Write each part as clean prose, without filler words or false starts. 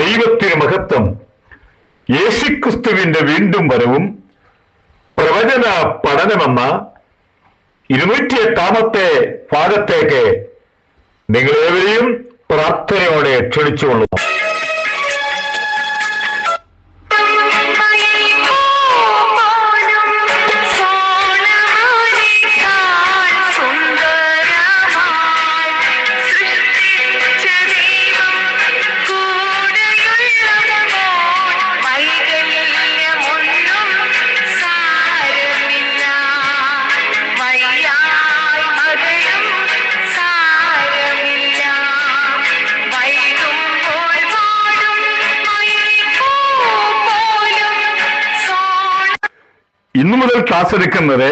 ദൈവത്തിന് മഹത്വം. യേശുക്രിസ്തുവിന്റെ വീണ്ടും വരവും പ്രവചന പഠനമെന്ന 208 ഭാഗത്തേക്ക് നിങ്ങളേവരെയും പ്രാർത്ഥനയോടെ ക്ഷണിച്ചുകൊള്ളുന്നു. ഇന്നു മുതൽ ക്ലാസ് എടുക്കുന്നത്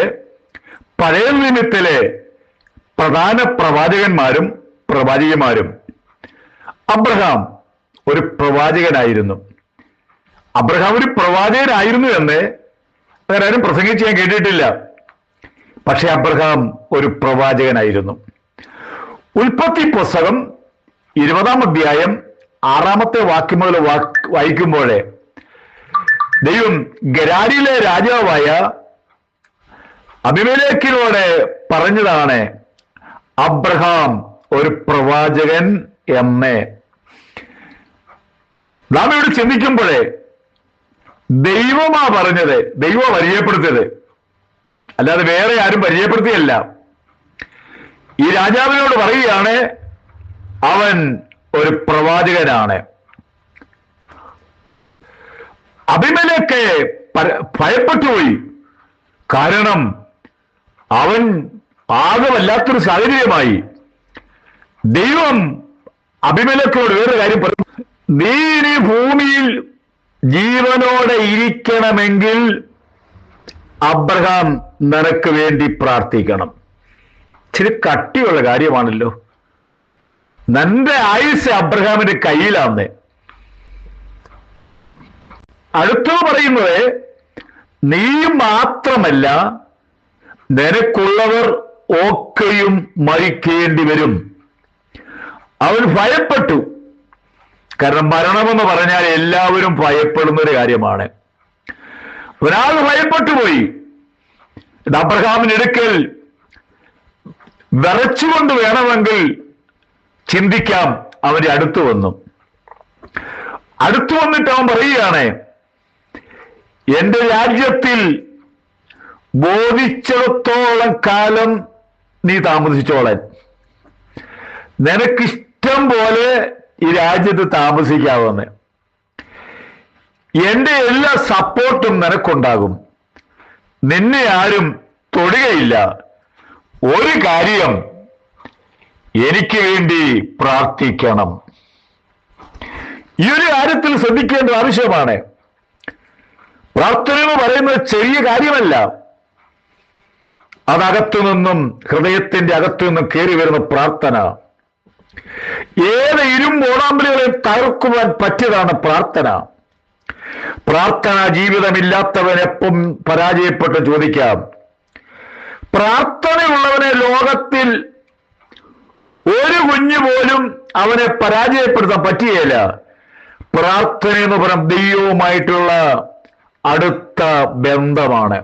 പഴയ നിയമത്തിലെ പ്രധാന പ്രവാചകന്മാരും പ്രവാചികമാരും. അബ്രഹാം ഒരു പ്രവാചകനായിരുന്നു. അബ്രഹാം ഒരു പ്രവാചകനായിരുന്നു എന്ന് വേറാരും പ്രസംഗിച്ച് ഞാൻ കേട്ടിട്ടില്ല. പക്ഷെ അബ്രഹാം ഒരു പ്രവാചകനായിരുന്നു. ഉൽപ്പത്തി പുസ്തകം 20-ാം അധ്യായം 6-ാമത്തെ വാക്യം മുതൽ വായിക്കുമ്പോഴേ ദൈവം ഗരാരിയിലെ രാജാവായ അബിമേലെക്കിനോട് പറഞ്ഞതാണ് അബ്രഹാം ഒരു പ്രവാചകൻ എന്ന്. നാം ഇവിടെ ചിന്തിക്കുമ്പോഴേ ദൈവമാ പറഞ്ഞത്, ദൈവം പരിചയപ്പെടുത്തിയത്, അല്ലാതെ വേറെ ആരും പരിചയപ്പെടുത്തിയല്ല. ഈ രാജാവിനോട് പറയുകയാണ് അവൻ ഒരു പ്രവാചകനാണ്. അബിമേലെക്ക് ഭയപ്പെട്ടുപോയി. കാരണം അവൻ ആകെ വല്ലാത്തൊരു സാഹചര്യമായി. ദൈവം അബിമേലെക്കിനോട് വേറൊരു കാര്യം പറഞ്ഞു, നീ ഇനി ഭൂമിയിൽ ജീവനോടെ ഇരിക്കണമെങ്കിൽ അബ്രഹാം നിനക്ക് വേണ്ടി പ്രാർത്ഥിക്കണം. ഇച്ചിരി കട്ടിയുള്ള കാര്യമാണല്ലോ. നിന്റെ ആയുസ് അബ്രഹാമിന്റെ കയ്യിലാന്ന്. അടുത്തത് പറയുന്നത്, നീ മാത്രമല്ല നിനക്കുള്ളവർ ഒക്കെയും മരിക്കേണ്ടി വരും. അവൻ ഭയപ്പെട്ടു. കാരണം മരണമെന്ന് പറഞ്ഞാൽ എല്ലാവരും ഭയപ്പെടുന്ന ഒരു കാര്യമാണ്. ഒരാൾ ഭയപ്പെട്ടു പോയി. അബ്രഹാമിനടുക്കൽ വിറച്ചുകൊണ്ട് വേണമെങ്കിൽ ചിന്തിക്കാം. അവന്റെ അടുത്തു വന്നു. അടുത്തു വന്നിട്ട് അവൻ പറയുകയാണ്, എന്റെ രാജ്യത്തിൽ ബോധിച്ചിടത്തോളം കാലം നീ താമസിച്ചോളാൻ. നിനക്കിഷ്ടം പോലെ ഈ രാജ്യത്ത് താമസിക്കാവുന്ന. എന്റെ എല്ലാ സപ്പോർട്ടും നിനക്കുണ്ടാകും. നിന്നെ ആരും തൊടുകയില്ല. ഒരു കാര്യം, എനിക്ക് വേണ്ടി പ്രാർത്ഥിക്കണം. ഈ ഒരു കാര്യത്തിൽ ശ്രദ്ധിക്കേണ്ട ആവശ്യമാണ്. പ്രാർത്ഥന എന്ന് പറയുന്നത് ചെറിയ കാര്യമല്ല. അതകത്തു നിന്നും, ഹൃദയത്തിന്റെ അകത്തു നിന്നും കയറി വരുന്ന പ്രാർത്ഥന. ഏത് ഇരുമ്പോടാമ്പലുകളെ തകർക്കുവാൻ പറ്റിയതാണ് പ്രാർത്ഥന. പ്രാർത്ഥന ജീവിതമില്ലാത്തവൻ എപ്പം പരാജയപ്പെട്ട് ചോദിക്കാം. പ്രാർത്ഥനയുള്ളവനെ ലോകത്തിൽ ഒരു കുഞ്ഞു പോലും അവനെ പരാജയപ്പെടുത്താൻ പറ്റുകയില്ല. പ്രാർത്ഥന എന്ന് പറയുന്നത് ദൈവവുമായിട്ടുള്ള അടുത്ത ബന്ധമാണ്.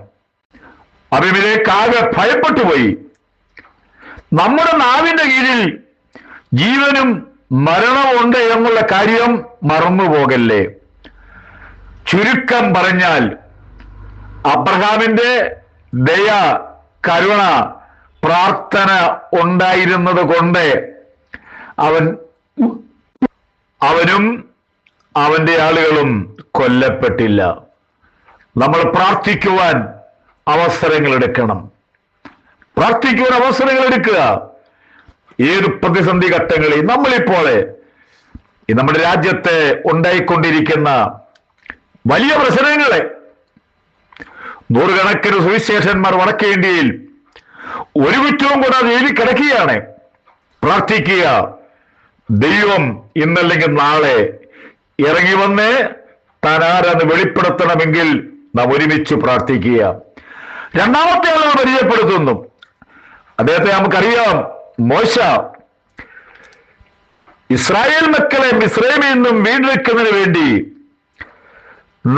അബിമേലെക്ക് ഭയപ്പെട്ടു പോയി. നമ്മുടെ നാവിന്റെ കീഴിൽ ജീവനും മരണമുണ്ട് എന്നുള്ള കാര്യം മറന്നുപോകല്ലേ. ചുരുക്കം പറഞ്ഞാൽ അബ്രഹാമിന്റെ ദയ, കരുണ, പ്രാർത്ഥന ഉണ്ടായിരുന്നത് കൊണ്ട് അവനും അവന്റെ ആളുകളും കൊല്ലപ്പെട്ടില്ല. നമ്മൾ പ്രാർത്ഥിക്കുവാൻ അവസരങ്ങൾ എടുക്കണം. പ്രാർത്ഥിക്കുവാൻ അവസരങ്ങൾ എടുക്കുക. ഏത് പ്രതിസന്ധി ഘട്ടങ്ങളിൽ നമ്മളിപ്പോൾ നമ്മുടെ രാജ്യത്തെ ഉണ്ടായിക്കൊണ്ടിരിക്കുന്ന വലിയ പ്രശ്നങ്ങളെ, നൂറുകണക്കിന് സുവിശേഷന്മാർ വടക്കേ ഇന്ത്യയിൽ ഒരു കുറ്റവും കൂടാതെ ജയിലിൽ കിടക്കുകയാണ്. പ്രാർത്ഥിക്കുക. ദൈവം ഇന്നല്ലെങ്കിൽ നാളെ ഇറങ്ങി വന്ന് താൻ ആരാന്ന് വെളിപ്പെടുത്തണമെങ്കിൽ നാം ഒരുമിച്ച് പ്രാർത്ഥിക്കുക. രണ്ടാമത്തെ ആളെ പരിചയപ്പെടുത്തുന്നു. അദ്ദേഹത്തെ നമുക്കറിയാം. മോശ ഇസ്രായേൽ മക്കളെ മിസ്രൈമിൽ നിന്നും വീണ്ടെടുക്കുന്നതിന് വേണ്ടി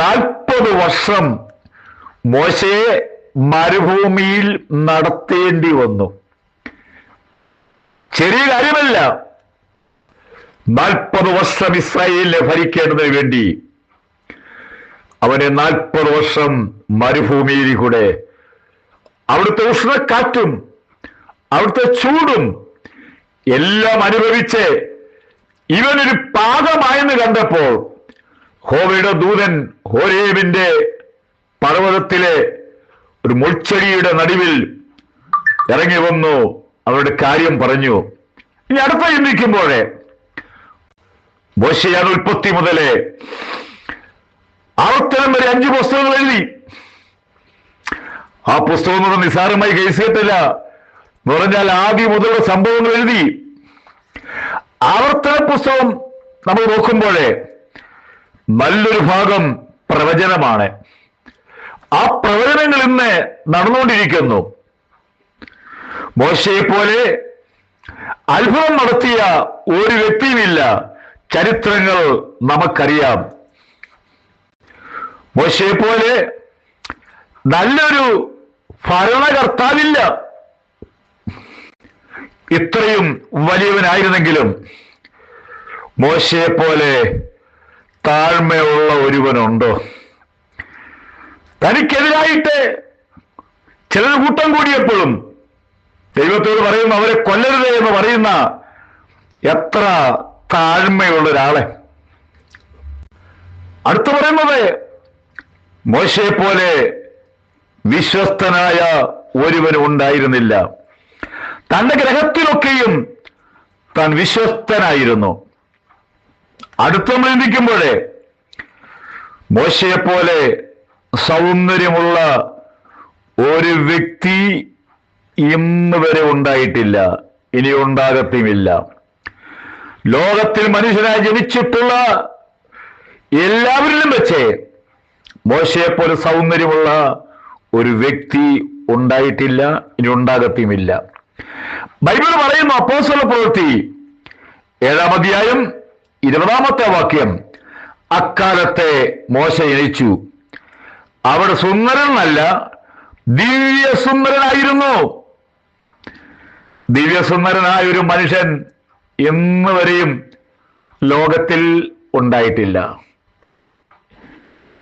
40 വർഷം മോശയെ മരുഭൂമിയിൽ നടത്തേണ്ടി വന്നു. ചെറിയ കാര്യമല്ല. 40 വർഷം ഇസ്രായേലിനെ ഭരിക്കേണ്ടതിന് വേണ്ടി അവനെ 40 വർഷം മരുഭൂമിയിൽ കൂടെ അവിടുത്തെ ഉഷ്ണക്കാറ്റും അവിടുത്തെ ചൂടും എല്ലാം അനുഭവിച്ച് ഇവനൊരു പാകമായെന്ന് കണ്ടപ്പോൾ യഹോവയുടെ ദൂതൻ ഹോരേബിന്റെ പർവ്വതത്തിലെ ഒരു മുൾച്ചെടിയുടെ നടുവിൽ ഇറങ്ങി വന്നു അവരുടെ കാര്യം പറഞ്ഞു. ഇനി അടുത്ത ചിന്തിക്കുമ്പോഴേ മോശയാണ് ഉൽപ്പത്തി മുതലേ ആവർത്തനം വരെ 5 പുസ്തകങ്ങൾ എഴുതി. ആ പുസ്തകം നിസ്സാരമായി കേസിട്ടില്ല. എന്ന് പറഞ്ഞാൽ ആദ്യം മുതലുള്ള സംഭവങ്ങൾ എഴുതി. ആവർത്തന പുസ്തകം നമ്മൾ നോക്കുമ്പോഴേ നല്ലൊരു ഭാഗം പ്രവചനമാണ്. ആ പ്രവചനങ്ങൾ ഇന്ന് നടന്നുകൊണ്ടിരിക്കുന്നു. മോശയെ പോലെ അത്ഭുതം നടത്തിയ ഒരു വ്യക്തിയുമില്ല. ചരിത്രങ്ങൾ നമുക്കറിയാം. മോശയെ പോലെ നല്ലൊരു ഭരണകർത്താവില്ല. ഇത്രയും വലിയവനായിരുന്നെങ്കിലും മോശയെ പോലെ താഴ്മയുള്ള ഒരുവനുണ്ടോ? തനിക്കെതിരായിട്ട് ചിലർ കൂട്ടം കൂടിയപ്പോഴും ദൈവത്തോട് പറയുന്നു അവരെ കൊല്ലരുത് എന്ന് പറയുന്ന എത്ര താഴ്മയുള്ള ഒരാളെ. അടുത്ത് പറയുന്നത് മോശയെ പോലെ വിശ്വസ്തനായ ഒരുവനും ഉണ്ടായിരുന്നില്ല. തന്റെ ഗ്രഹത്തിലൊക്കെയും താൻ വിശ്വസ്തനായിരുന്നു. അടുത്ത നമ്മൾ ചിന്തിക്കുമ്പോഴേ മോശയെ പോലെ സൗന്ദര്യമുള്ള ഒരു വ്യക്തി ഇന്ന് വരെ ഉണ്ടായിട്ടില്ല, ഇനി ഉണ്ടാകത്തുമില്ല. ലോകത്തിൽ മനുഷ്യനായി ജനിച്ചിട്ടുള്ള എല്ലാവരിലും വെച്ച് മോശയെ പോലെ സൗന്ദര്യമുള്ള ഒരു വ്യക്തി ഉണ്ടായിട്ടില്ല, ഇനി ഉണ്ടാകത്തുമില്ല. ബൈബിൾ പറയുന്നു അപ്പോസ്തല പ്രവൃത്തി 7-ാം അധ്യായം 20-ാമത്തെ വാക്യം, അക്കാലത്തെ മോശ ജനിച്ചു. അവിടെ സുന്ദരനല്ല, ദിവ്യസുന്ദരനായിരുന്നു. ദിവ്യസുന്ദരനായ ഒരു മനുഷ്യൻ ഇന്ന് വരെയും ലോകത്തിൽ ഉണ്ടായിട്ടില്ല.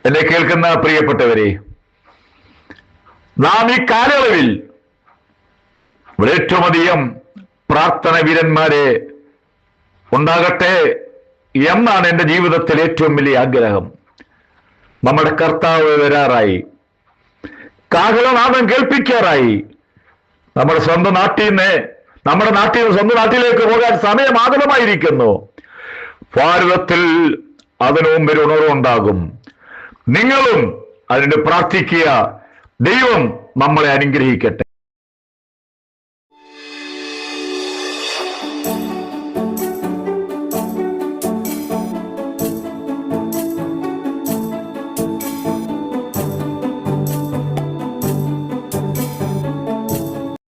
എന്നെ കേൾക്കുന്ന പ്രിയപ്പെട്ടവരെ, നാം ഈ കാലയളവിൽ ഏറ്റവും അധികം പ്രാർത്ഥന വീരന്മാരെ ഉണ്ടാകട്ടെ എന്നാണ് എൻ്റെ ജീവിതത്തിൽ ഏറ്റവും വലിയ ആഗ്രഹം. നമ്മുടെ കർത്താവ് വരാറായി, കാഹളനാദം കേൾപ്പിക്കാറായി. നമ്മുടെ സ്വന്തം നാട്ടിൽ നിന്ന് സ്വന്തം നാട്ടിലേക്ക് പോകാൻ സമയമാഗതമായിരിക്കുന്നു. ഭാരതത്തിൽ അതിനു മുമ്പ് ഒരു ഉണർവുണ്ടാകും. നിങ്ങളും അതിന് പ്രാർത്ഥിക്കുക. ദൈവം നമ്മളെ അനുഗ്രഹിക്കട്ടെ.